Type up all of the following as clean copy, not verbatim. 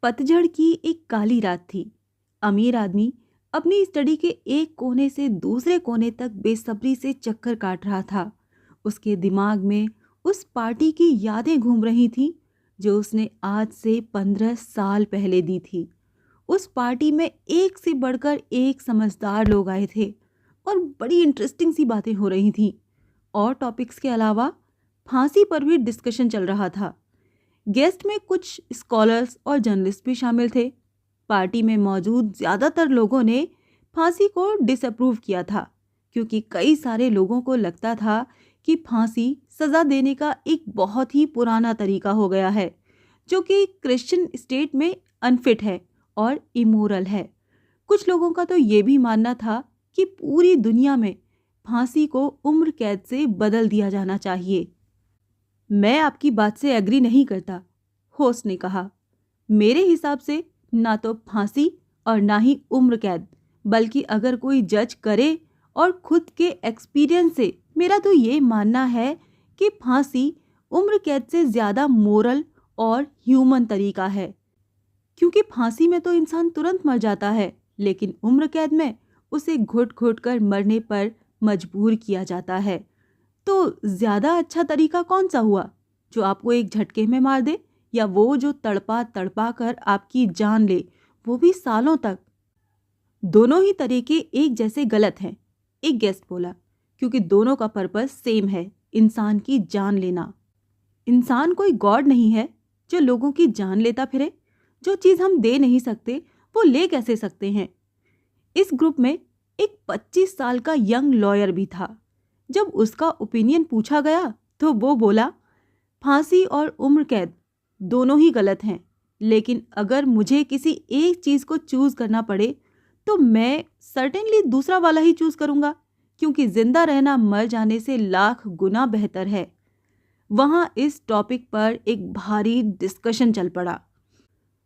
पतझड़ की एक काली रात थी। अमीर आदमी अपनी स्टडी के एक कोने से दूसरे कोने तक बेसब्री से चक्कर काट रहा था। उसके दिमाग में उस पार्टी की यादें घूम रही थीं जो उसने आज से 15 साल पहले दी थी। उस पार्टी में एक से बढ़कर एक समझदार लोग आए थे और बड़ी इंटरेस्टिंग सी बातें हो रही थीं। और टॉपिक्स के अलावा फांसी पर भी डिस्कशन चल रहा था। गेस्ट में कुछ स्कॉलर्स और जर्नलिस्ट भी शामिल थे। पार्टी में मौजूद ज़्यादातर लोगों ने फांसी को डिसअप्रूव किया था, क्योंकि कई सारे लोगों को लगता था कि फांसी सज़ा देने का एक बहुत ही पुराना तरीका हो गया है, जो कि क्रिश्चियन स्टेट में अनफिट है और इमोरल है। कुछ लोगों का तो ये भी मानना था कि पूरी दुनिया में फांसी को उम्र कैद से बदल दिया जाना चाहिए। मैं आपकी बात से एग्री नहीं करता, होस्ट ने कहा। मेरे हिसाब से ना तो फांसी और ना ही उम्र कैद, बल्कि अगर कोई जज करे और खुद के एक्सपीरियंस से मेरा तो ये मानना है कि फांसी उम्र कैद से ज़्यादा मोरल और ह्यूमन तरीका है। क्योंकि फांसी में तो इंसान तुरंत मर जाता है, लेकिन उम्र कैद में उसे घुट घुट कर मरने पर मजबूर किया जाता है। तो ज़्यादा अच्छा तरीका कौन सा हुआ, जो आपको एक झटके में मार दे, या वो जो तड़पा तड़पा कर आपकी जान ले, वो भी सालों तक? दोनों ही तरीके एक जैसे गलत हैं, एक गेस्ट बोला, क्योंकि दोनों का पर्पस सेम है, इंसान की जान लेना। इंसान कोई गॉड नहीं है जो लोगों की जान लेता फिरे। जो चीज़ हम दे नहीं सकते वो ले कैसे सकते हैं? इस ग्रुप में एक 25 साल का यंग लॉयर भी था। जब उसका ओपिनियन पूछा गया तो वो बोला, फांसी और उम्र कैद दोनों ही गलत हैं, लेकिन अगर मुझे किसी एक चीज़ को चूज़ करना पड़े तो मैं सर्टेनली दूसरा वाला ही चूज़ करूँगा, क्योंकि ज़िंदा रहना मर जाने से लाख गुना बेहतर है। वहाँ इस टॉपिक पर एक भारी डिस्कशन चल पड़ा।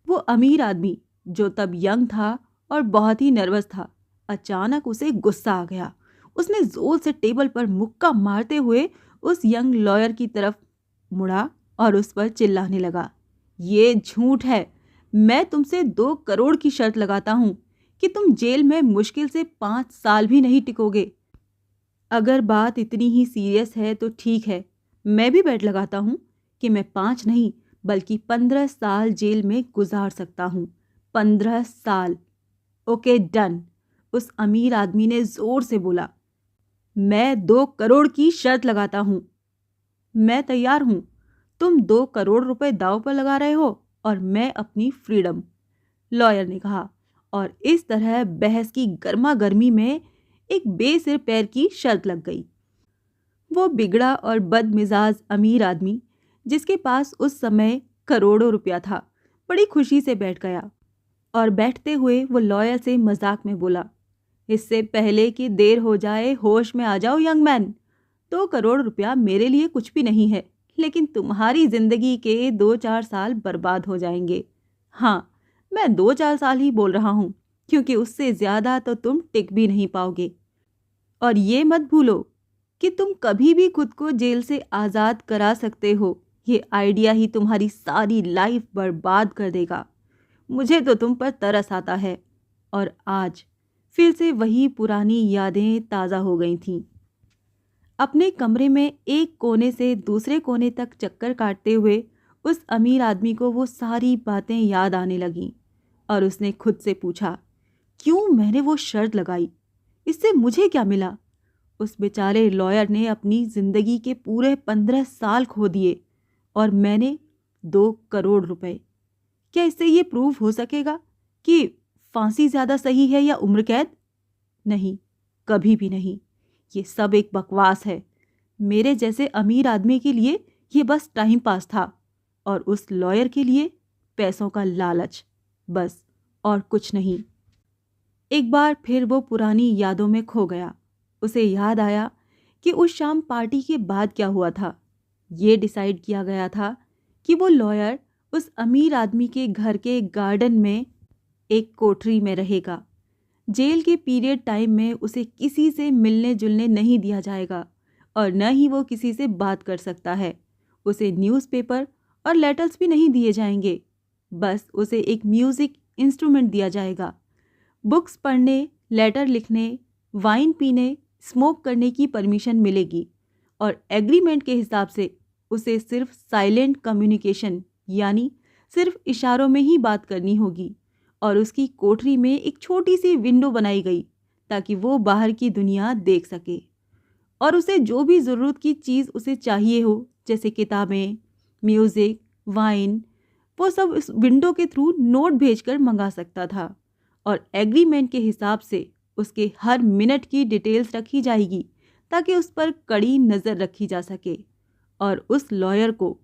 वो अमीर आदमी, जो तब यंग था और बहुत ही नर्वस था, अचानक उसे गुस्सा आ गया। उसने जोर से टेबल पर मुक्का मारते हुए उस यंग लॉयर की तरफ मुड़ा और उस पर चिल्लाने लगा, ये झूठ है। मैं तुमसे 2 करोड़ की शर्त लगाता हूँ कि तुम जेल में मुश्किल से 5 साल भी नहीं टिकोगे। अगर बात इतनी ही सीरियस है तो ठीक है, मैं भी बेट लगाता हूँ कि मैं 5 नहीं बल्कि 15 साल जेल में गुजार सकता हूँ। 15 साल। ओके डन, उस अमीर आदमी ने जोर से बोला। मैं 2 करोड़ की शर्त लगाता हूँ। मैं तैयार हूँ। तुम 2 करोड़ रुपए दांव पर लगा रहे हो और मैं अपनी फ्रीडम, लॉयर ने कहा। और इस तरह बहस की गर्मा गर्मी में एक बेसिर पैर की शर्त लग गई। वो बिगड़ा और बदमिजाज अमीर आदमी, जिसके पास उस समय करोड़ों रुपया था, बड़ी खुशी से बैठ गया और बैठते हुए वो लॉयर से मजाक में बोला, इससे पहले कि देर हो जाए होश में आ जाओ यंग मैन। 2 करोड़ रुपया मेरे लिए कुछ भी नहीं है, लेकिन तुम्हारी जिंदगी के 2-4 साल बर्बाद हो जाएंगे। हाँ, मैं 2-4 साल ही बोल रहा हूँ, क्योंकि उससे ज़्यादा तो तुम टिक भी नहीं पाओगे। और ये मत भूलो कि तुम कभी भी खुद को जेल से आज़ाद करा सकते हो। ये आइडिया ही तुम्हारी सारी लाइफ बर्बाद कर देगा। मुझे तो तुम पर तरस आता है। और आज फिर से वही पुरानी यादें ताज़ा हो गई थीं। अपने कमरे में एक कोने से दूसरे कोने तक चक्कर काटते हुए उस अमीर आदमी को वो सारी बातें याद आने लगीं और उसने खुद से पूछा, क्यों मैंने वो शर्त लगाई? इससे मुझे क्या मिला? उस बेचारे लॉयर ने अपनी ज़िंदगी के पूरे 15 साल खो दिए और मैंने 2 करोड़ रुपए। क्या इससे ये प्रूव हो सकेगा कि फांसी ज़्यादा सही है या उम्र कैद? नहीं, कभी भी नहीं। ये सब एक बकवास है। मेरे जैसे अमीर आदमी के लिए ये बस टाइम पास था और उस लॉयर के लिए पैसों का लालच, बस, और कुछ नहीं। एक बार फिर वो पुरानी यादों में खो गया। उसे याद आया कि उस शाम पार्टी के बाद क्या हुआ था। ये डिसाइड किया गया था कि वो लॉयर उस अमीर आदमी के घर के गार्डन में एक कोठरी में रहेगा। जेल के पीरियड टाइम में उसे किसी से मिलने जुलने नहीं दिया जाएगा और न ही वो किसी से बात कर सकता है। उसे न्यूज़पेपर और लेटर्स भी नहीं दिए जाएंगे। बस उसे एक म्यूज़िक इंस्ट्रूमेंट दिया जाएगा। बुक्स पढ़ने, लेटर लिखने, वाइन पीने, स्मोक करने की परमिशन मिलेगी और एग्रीमेंट के हिसाब से उसे सिर्फ साइलेंट कम्युनिकेशन यानी सिर्फ इशारों में ही बात करनी होगी और उसकी कोठरी में एक छोटी सी विंडो बनाई गई ताकि वो बाहर की दुनिया देख सके और उसे जो भी ज़रूरत की चीज़ उसे चाहिए हो, जैसे किताबें, म्यूज़िक, वाइन, वो सब इस विंडो के थ्रू नोट भेजकर मंगा सकता था और एग्रीमेंट के हिसाब से उसके हर मिनट की डिटेल्स रखी जाएगी ताकि उस पर कड़ी नज़र रखी जा सके। और उस लॉयर को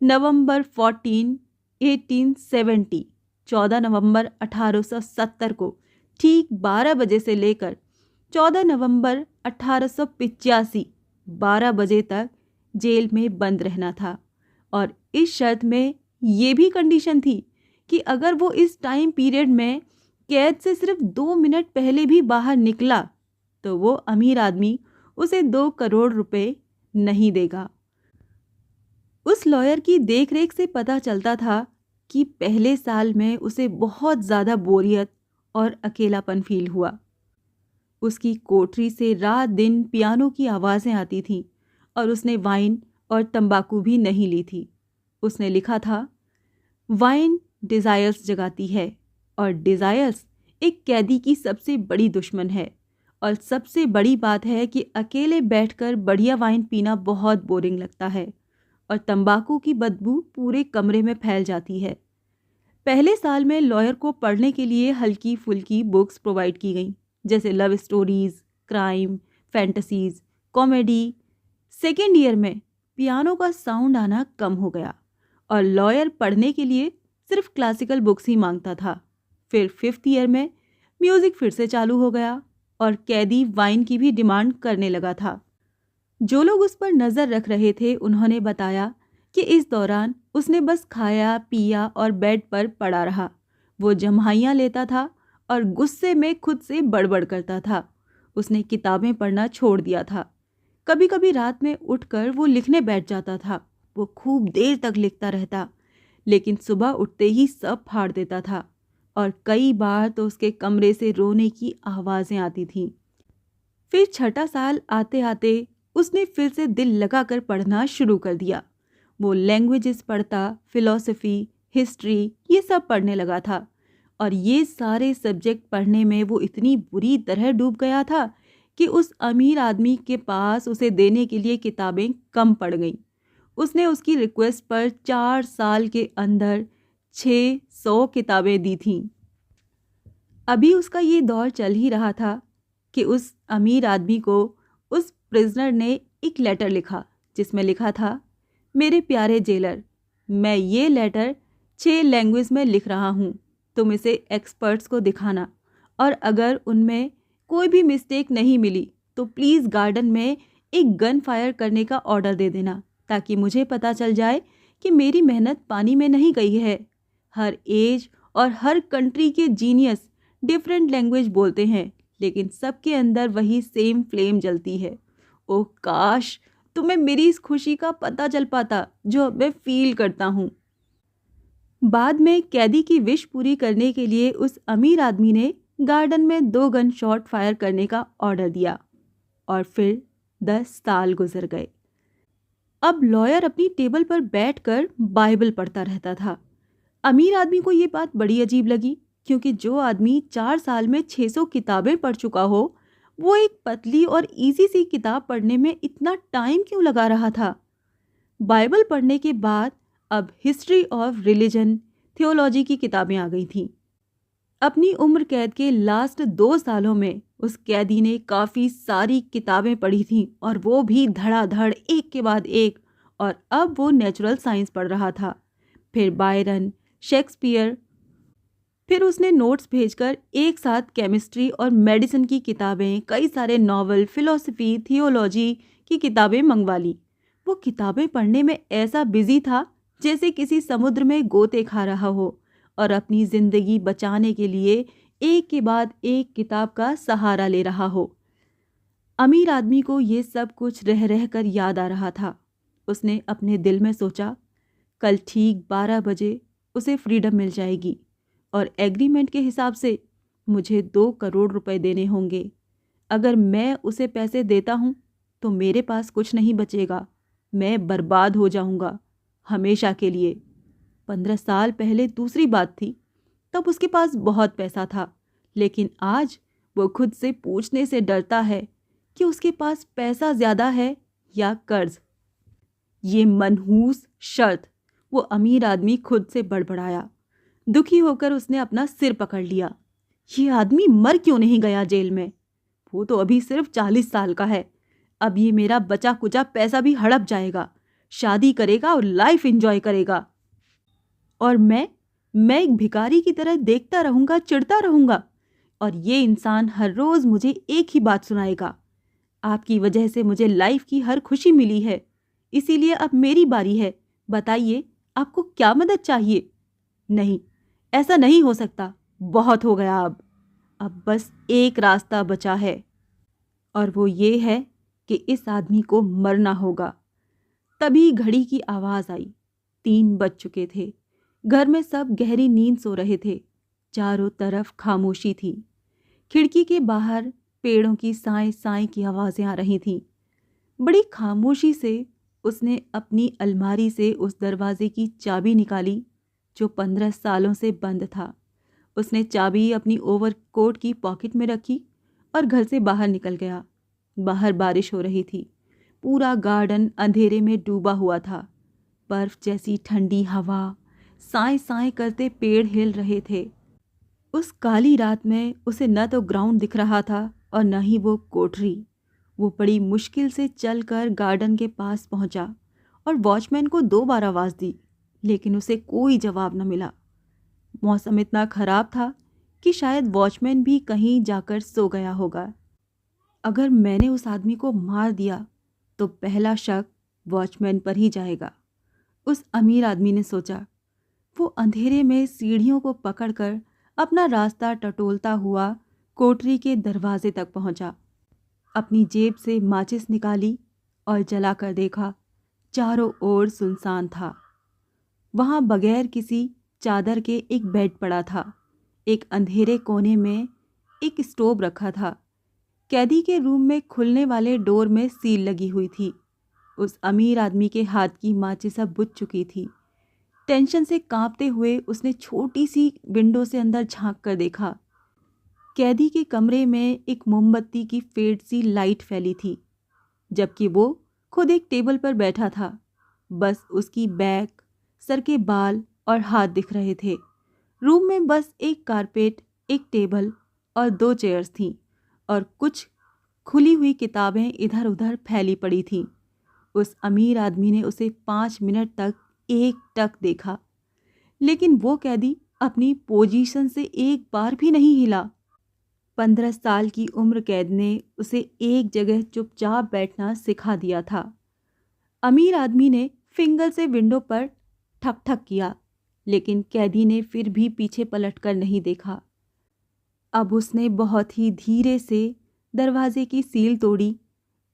नवंबर 14 नवंबर 1870 को ठीक 12 बजे से लेकर 14 नवंबर 1885 12 बजे तक जेल में बंद रहना था और इस शर्त में ये भी कंडीशन थी कि अगर वो इस टाइम पीरियड में कैद से सिर्फ 2 मिनट पहले भी बाहर निकला तो वो अमीर आदमी उसे 2 करोड़ रुपए नहीं देगा। उस लॉयर की देखरेख से पता चलता था कि पहले साल में उसे बहुत ज़्यादा बोरियत और अकेलापन फील हुआ। उसकी कोठरी से रात दिन पियानो की आवाज़ें आती थीं और उसने वाइन और तंबाकू भी नहीं ली थी। उसने लिखा था, वाइन डिज़ायर्स जगाती है और डिज़ायर्स एक कैदी की सबसे बड़ी दुश्मन है और सबसे बड़ी बात है कि अकेले बैठकर बढ़िया वाइन पीना बहुत बोरिंग लगता है और तंबाकू की बदबू पूरे कमरे में फैल जाती है। पहले साल में लॉयर को पढ़ने के लिए हल्की फुल्की बुक्स प्रोवाइड की गईं, जैसे love stories, crime, fantasies, comedy. Second year में पियानो का साउंड आना कम हो गया और लॉयर पढ़ने के लिए सिर्फ क्लासिकल बुक्स ही मांगता था। फिर 5th ईयर में म्यूज़िक फिर से चालू हो गया और कैदी वाइन की भी डिमांड करने लगा था। जो लोग उस पर नज़र रख रहे थे उन्होंने बताया कि इस दौरान उसने बस खाया पिया और बेड पर पड़ा रहा। वो जम्हाइयाँ लेता था और गुस्से में खुद से बड़बड़ करता था। उसने किताबें पढ़ना छोड़ दिया था। कभी कभी रात में उठकर वो लिखने बैठ जाता था। वो खूब देर तक लिखता रहता, लेकिन सुबह उठते ही सब फाड़ देता था और कई बार तो उसके कमरे से रोने की आवाज़ें आती थीं। फिर 6ठा साल आते आते उसने फिर से दिल लगाकर पढ़ना शुरू कर दिया। वो लैंग्वेजेस पढ़ता, फिलॉसफी, हिस्ट्री, ये सब पढ़ने लगा था और ये सारे सब्जेक्ट पढ़ने में वो इतनी बुरी तरह डूब गया था कि उस अमीर आदमी के पास उसे देने के लिए किताबें कम पड़ गईं। उसने उसकी रिक्वेस्ट पर 4 साल के अंदर 600 किताबें दी थीं। अभी उसका ये दौर चल ही रहा था कि उस अमीर आदमी को उस प्रिजनर ने एक लेटर लिखा जिसमें लिखा था, मेरे प्यारे जेलर, मैं ये लेटर 6 लैंग्वेज में लिख रहा हूँ। तुम इसे एक्सपर्ट्स को दिखाना और अगर उनमें कोई भी मिस्टेक नहीं मिली तो प्लीज़ गार्डन में एक गन फायर करने का ऑर्डर दे देना ताकि मुझे पता चल जाए कि मेरी मेहनत पानी में नहीं गई है। हर एज और हर कंट्री के जीनियस डिफरेंट लैंग्वेज बोलते हैं, लेकिन सबके अंदर वही सेम फ्लेम जलती है। ओह काश तुम्हें मेरी इस खुशी का पता चल पाता जो अब मैं फील करता हूँ। बाद में कैदी की विश पूरी करने के लिए उस अमीर आदमी ने गार्डन में 2 गन शॉट फायर करने का ऑर्डर दिया और फिर 10 साल गुजर गए। अब लॉयर अपनी टेबल पर बैठकर बाइबल पढ़ता रहता था। अमीर आदमी को ये बात बड़ी अजीब लगी क्योंकि जो आदमी 4 साल में 600 किताबें पढ़ चुका हो, वो एक पतली और इजी सी किताब पढ़ने में इतना टाइम क्यों लगा रहा था। बाइबल पढ़ने के बाद अब हिस्ट्री ऑफ रिलीजन, थियोलॉजी की किताबें आ गई थीं। अपनी उम्र कैद के लास्ट 2 सालों में उस कैदी ने काफ़ी सारी किताबें पढ़ी थीं और वो भी धड़ाधड़ एक के बाद एक। और अब वो नेचुरल साइंस पढ़ रहा था, फिर बायरन, शेक्सपियर। फिर उसने नोट्स भेजकर एक साथ केमिस्ट्री और मेडिसिन की किताबें, कई सारे नॉवल, फिलॉसफी, थियोलॉजी की किताबें मंगवा ली। वो किताबें पढ़ने में ऐसा बिजी था जैसे किसी समुद्र में गोते खा रहा हो और अपनी ज़िंदगी बचाने के लिए एक के बाद एक किताब का सहारा ले रहा हो। अमीर आदमी को ये सब कुछ रह रह कर याद आ रहा था। उसने अपने दिल में सोचा, कल ठीक 12 बजे उसे फ्रीडम मिल जाएगी और एग्रीमेंट के हिसाब से मुझे 2 करोड़ रुपए देने होंगे। अगर मैं उसे पैसे देता हूँ तो मेरे पास कुछ नहीं बचेगा, मैं बर्बाद हो जाऊँगा हमेशा के लिए। 15 साल पहले दूसरी बात थी, तब उसके पास बहुत पैसा था, लेकिन आज वो खुद से पूछने से डरता है कि उसके पास पैसा ज़्यादा है या कर्ज। ये मनहूस शर्त वो अमीर आदमी खुद से बड़बड़ाया। दुखी होकर उसने अपना सिर पकड़ लिया। ये आदमी मर क्यों नहीं गया जेल में? वो तो अभी सिर्फ 40 साल का है। अब ये मेरा बचा कुचा पैसा भी हड़प जाएगा, शादी करेगा और लाइफ एंजॉय करेगा। और मैं एक भिखारी की तरह देखता रहूंगा, चिढ़ता रहूंगा। और ये इंसान हर रोज मुझे एक ही बात सुनाएगा, आपकी वजह से मुझे लाइफ की हर खुशी मिली है, इसीलिए अब मेरी बारी है, बताइए आपको क्या मदद चाहिए? नहीं, ऐसा नहीं हो सकता, बहुत हो गया। अब बस एक रास्ता बचा है, और वो ये है कि इस आदमी को मरना होगा। तभी घड़ी की आवाज़ आई। 3 बज चुके थे। घर में सब गहरी नींद सो रहे थे। चारों तरफ खामोशी थी। खिड़की के बाहर पेड़ों की साएं साएं की आवाज़ें आ रही थीं। बड़ी खामोशी से उसने अपनी अलमारी से उस दरवाजे की चाबी निकाली जो 15 सालों से बंद था। उसने चाबी अपनी ओवरकोट की पॉकेट में रखी और घर से बाहर निकल गया। बाहर बारिश हो रही थी। पूरा गार्डन अंधेरे में डूबा हुआ था। बर्फ जैसी ठंडी हवा, साएं साएं करते पेड़ हिल रहे थे। उस काली रात में उसे न तो ग्राउंड दिख रहा था और न ही वो कोठरी। वो बड़ी मुश्किल से चलकर गार्डन के पास पहुंचा और वॉचमैन को 2 बार आवाज़ दी, लेकिन उसे कोई जवाब न मिला। मौसम इतना खराब था कि शायद वॉचमैन भी कहीं जाकर सो गया होगा। अगर मैंने उस आदमी को मार दिया तो पहला शक वॉचमैन पर ही जाएगा, उस अमीर आदमी ने सोचा। वो अंधेरे में सीढ़ियों को पकड़कर अपना रास्ता टटोलता हुआ कोठरी के दरवाजे तक पहुंचा। अपनी जेब से माचिस निकाली और जलाकर देखा। चारों ओर सुनसान था। वहां बगैर किसी चादर के एक बेड पड़ा था। एक अंधेरे कोने में एक स्टोव रखा था। कैदी के रूम में खुलने वाले डोर में सील लगी हुई थी। उस अमीर आदमी के हाथ की माचिस अब बुझ चुकी थी। टेंशन से कांपते हुए उसने छोटी सी विंडो से अंदर झांक कर देखा। कैदी के कमरे में एक मोमबत्ती की फेड सी लाइट फैली थी, जबकि वो खुद एक टेबल पर बैठा था। बस उसकी बैक, सर के बाल और हाथ दिख रहे थे। रूम में बस एक कारपेट, एक टेबल और 2 चेयर्स थीं और कुछ खुली हुई किताबें इधर उधर फैली पड़ी थीं। उस अमीर आदमी ने उसे 5 मिनट तक एकटक देखा, लेकिन वो कैदी अपनी पोजीशन से एक बार भी नहीं हिला। 15 साल की उम्र कैद ने उसे एक जगह चुपचाप बैठना सिखा दिया था। अमीर आदमी ने फिंगर से विंडो पर ठक ठक किया, लेकिन कैदी ने फिर भी पीछे पलटकर नहीं देखा। अब उसने बहुत ही धीरे से दरवाजे की सील तोड़ी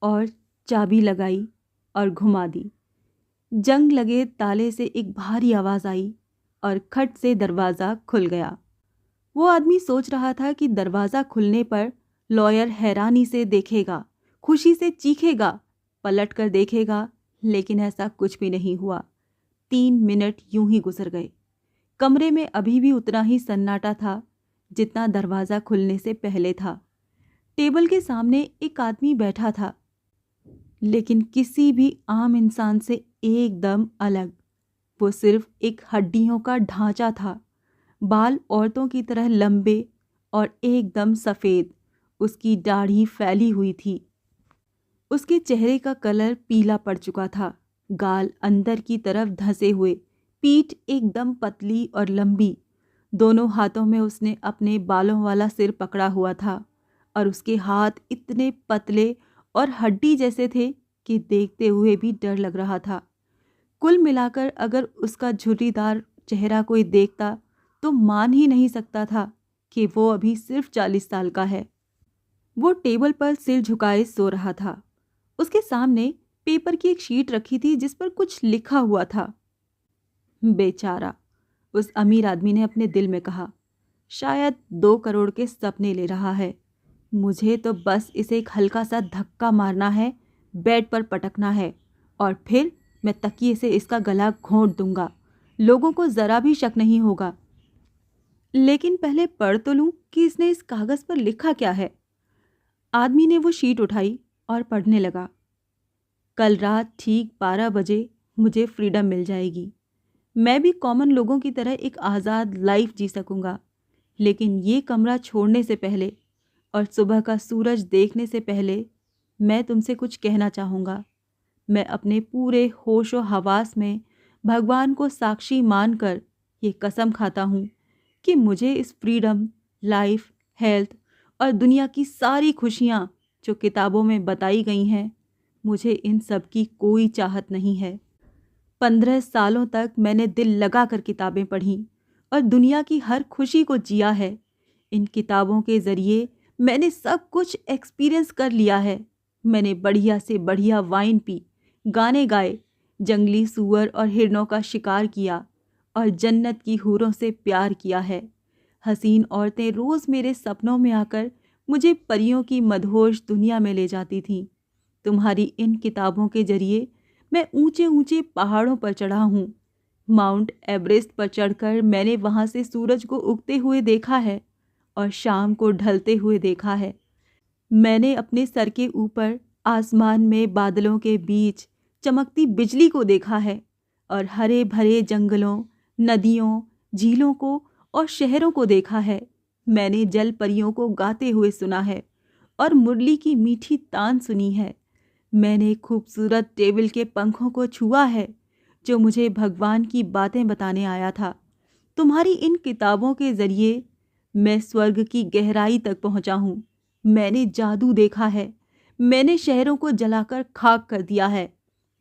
और चाबी लगाई और घुमा दी। जंग लगे ताले से एक भारी आवाज़ आई और खट से दरवाज़ा खुल गया। वो आदमी सोच रहा था कि दरवाज़ा खुलने पर लॉयर हैरानी से देखेगा, खुशी से चीखेगा, पलट कर देखेगा, लेकिन ऐसा कुछ भी नहीं हुआ। 3 मिनट यूं ही गुजर गए। कमरे में अभी भी उतना ही सन्नाटा था जितना दरवाज़ा खुलने से पहले था। टेबल के सामने एक आदमी बैठा था, लेकिन किसी भी आम इंसान से एकदम अलग। वो सिर्फ एक हड्डियों का ढांचा था। बाल औरतों की तरह लंबे और एकदम सफ़ेद। उसकी दाढ़ी फैली हुई थी। उसके चेहरे का कलर पीला पड़ चुका था। गाल अंदर की तरफ धंसे हुए, पीठ एकदम पतली और लंबी। दोनों हाथों में उसने अपने बालों वाला सिर पकड़ा हुआ था और उसके हाथ इतने पतले और हड्डी जैसे थे कि देखते हुए भी डर लग रहा था। कुल मिलाकर अगर उसका झुर्रीदार चेहरा कोई देखता तो मान ही नहीं सकता था कि वो अभी सिर्फ 40 साल का है। वो टेबल पर सिर झुकाए सो रहा था। उसके सामने पेपर की एक शीट रखी थी जिस पर कुछ लिखा हुआ था। बेचारा, उस अमीर आदमी ने अपने दिल में कहा। शायद 2 करोड़ के सपने ले रहा है। मुझे तो बस इसे एक हल्का सा धक्का मारना है, बेड पर पटकना है और फिर मैं तकिए से इसका गला घोंट दूंगा। लोगों को ज़रा भी शक नहीं होगा। लेकिन पहले पढ़ तो लूं कि इसने इस कागज़ पर लिखा क्या है। आदमी ने वो शीट उठाई और पढ़ने लगा। कल रात ठीक 12 बजे मुझे फ्रीडम मिल जाएगी। मैं भी कॉमन लोगों की तरह एक आज़ाद लाइफ जी सकूंगा। लेकिन ये कमरा छोड़ने से पहले और सुबह का सूरज देखने से पहले मैं तुमसे कुछ कहना चाहूँगा। मैं अपने पूरे होश व हवास में भगवान को साक्षी मानकर ये कसम खाता हूँ कि मुझे इस फ्रीडम, लाइफ, हेल्थ और दुनिया की सारी खुशियाँ जो किताबों में बताई गई हैं, मुझे इन सब की कोई चाहत नहीं है। 15 सालों तक मैंने दिल लगाकर किताबें पढ़ीं और दुनिया की हर खुशी को जिया है। इन किताबों के ज़रिए मैंने सब कुछ एक्सपीरियंस कर लिया है। मैंने बढ़िया से बढ़िया वाइन पी, गाने गाए, जंगली सूअर और हिरणों का शिकार किया और जन्नत की हूरों से प्यार किया है। हसीन औरतें रोज़ मेरे सपनों में आकर मुझे परियों की मदहोश दुनिया में ले जाती थीं। तुम्हारी इन किताबों के जरिए मैं ऊंचे ऊंचे पहाड़ों पर चढ़ा हूँ। माउंट एवरेस्ट पर चढ़कर मैंने वहाँ से सूरज को उगते हुए देखा है और शाम को ढलते हुए देखा है। मैंने अपने सर के ऊपर आसमान में बादलों के बीच चमकती बिजली को देखा है और हरे भरे जंगलों, नदियों, झीलों को और शहरों को देखा है। मैंने जल परियों को गाते हुए सुना है और मुरली की मीठी तान सुनी है। मैंने खूबसूरत टेबल के पंखों को छुआ है जो मुझे भगवान की बातें बताने आया था। तुम्हारी इन किताबों के ज़रिए मैं स्वर्ग की गहराई तक पहुंचा हूँ। मैंने जादू देखा है। मैंने शहरों को जलाकर खाक कर दिया है।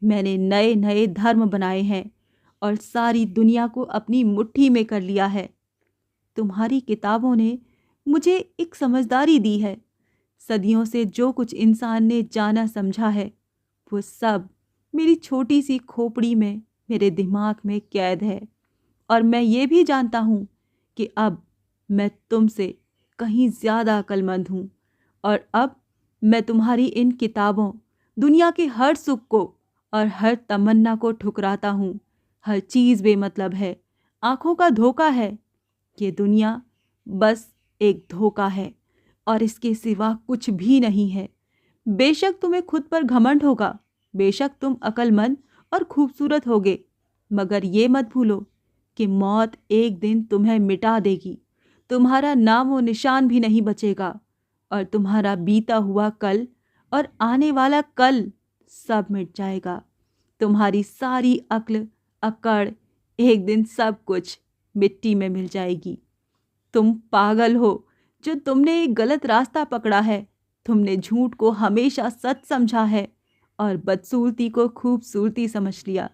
मैंने नए नए धर्म बनाए हैं और सारी दुनिया को अपनी मुट्ठी में कर लिया है। तुम्हारी किताबों ने मुझे एक समझदारी दी है। सदियों से जो कुछ इंसान ने जाना समझा है, वो सब मेरी छोटी सी खोपड़ी में, मेरे दिमाग में कैद है। और मैं ये भी जानता हूँ कि अब मैं तुमसे कहीं ज़्यादा अक्लमंद हूँ और अब मैं तुम्हारी इन किताबों, दुनिया के हर सुख को और हर तमन्ना को ठुकराता हूँ। हर चीज़ बेमतलब है, आँखों का धोखा है। ये दुनिया बस एक धोखा है और इसके सिवा कुछ भी नहीं है। बेशक तुम्हें खुद पर घमंड होगा, बेशक तुम अक्लमंद और खूबसूरत होगे, मगर ये मत भूलो कि मौत एक दिन तुम्हें मिटा देगी। तुम्हारा नाम व निशान भी नहीं बचेगा और तुम्हारा बीता हुआ कल और आने वाला कल सब मिट जाएगा। तुम्हारी सारी अक्ल, अकड़, एक दिन सब कुछ मिट्टी में मिल जाएगी। तुम पागल हो जो तुमने एक गलत रास्ता पकड़ा है। तुमने झूठ को हमेशा सच समझा है और बदसूरती को खूबसूरती समझ लिया।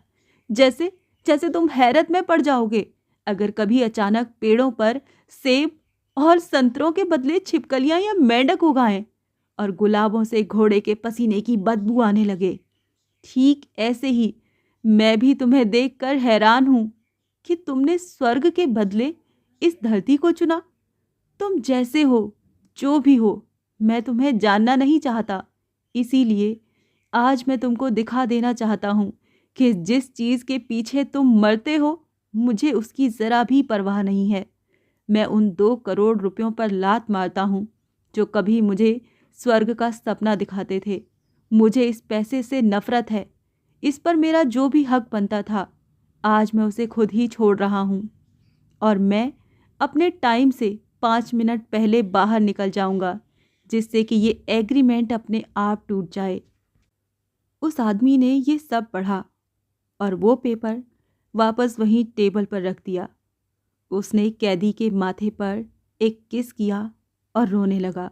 जैसे जैसे तुम हैरत में पड़ जाओगे अगर कभी अचानक पेड़ों पर सेब और संतरों के बदले छिपकलियां या मेंढक उगाएं और गुलाबों से घोड़े के पसीने की बदबू आने लगे। ठीक ऐसे ही मैं भी तुम्हें देखकर हैरान हूं कि तुमने स्वर्ग के बदले इस धरती को चुना। तुम जैसे हो, जो भी हो, मैं तुम्हें जानना नहीं चाहता। इसीलिए आज मैं तुमको दिखा देना चाहता हूँ कि जिस चीज़ के पीछे तुम मरते हो, मुझे उसकी ज़रा भी परवाह नहीं है। मैं उन 2 करोड़ रुपयों पर लात मारता हूँ जो कभी मुझे स्वर्ग का सपना दिखाते थे। मुझे इस पैसे से नफरत है। इस पर मेरा जो भी हक बनता था, आज मैं उसे खुद ही छोड़ रहा हूँ और मैं अपने टाइम से 5 मिनट पहले बाहर निकल जाऊंगा, जिससे कि ये एग्रीमेंट अपने आप टूट जाए। उस आदमी ने ये सब पढ़ा और वो पेपर वापस वहीं टेबल पर रख दिया। उसने कैदी के माथे पर एक किस किया और रोने लगा।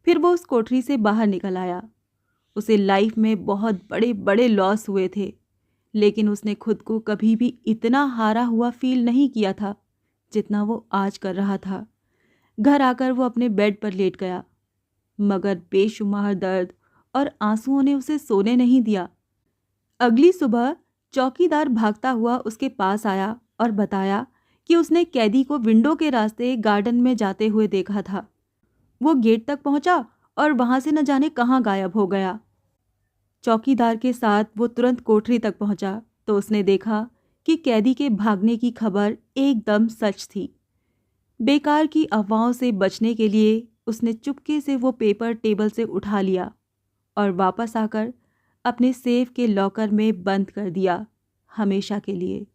फिर वो उस कोठरी से बाहर निकल आया। उसे लाइफ में बहुत बड़े बड़े लॉस हुए थे, लेकिन उसने खुद को कभी भी इतना हारा हुआ फील नहीं किया था जितना वो आज कर रहा था। घर आकर वो अपने बेड पर लेट गया, मगर बेशुमार दर्द और आंसुओं ने उसे सोने नहीं दिया। अगली सुबह चौकीदार भागता हुआ उसके पास आया और बताया कि उसने कैदी को विंडो के रास्ते गार्डन में जाते हुए देखा था। वो गेट तक पहुंचा और वहां से न जाने कहां गायब हो गया। चौकीदार के साथ वो तुरंत कोठरी तक पहुंचा तो उसने देखा कि कैदी के भागने की खबर एकदम सच थी। बेकार की अफवाहों से बचने के लिए उसने चुपके से वो पेपर टेबल से उठा लिया और वापस आकर अपने सेफ के लॉकर में बंद कर दिया, हमेशा के लिए।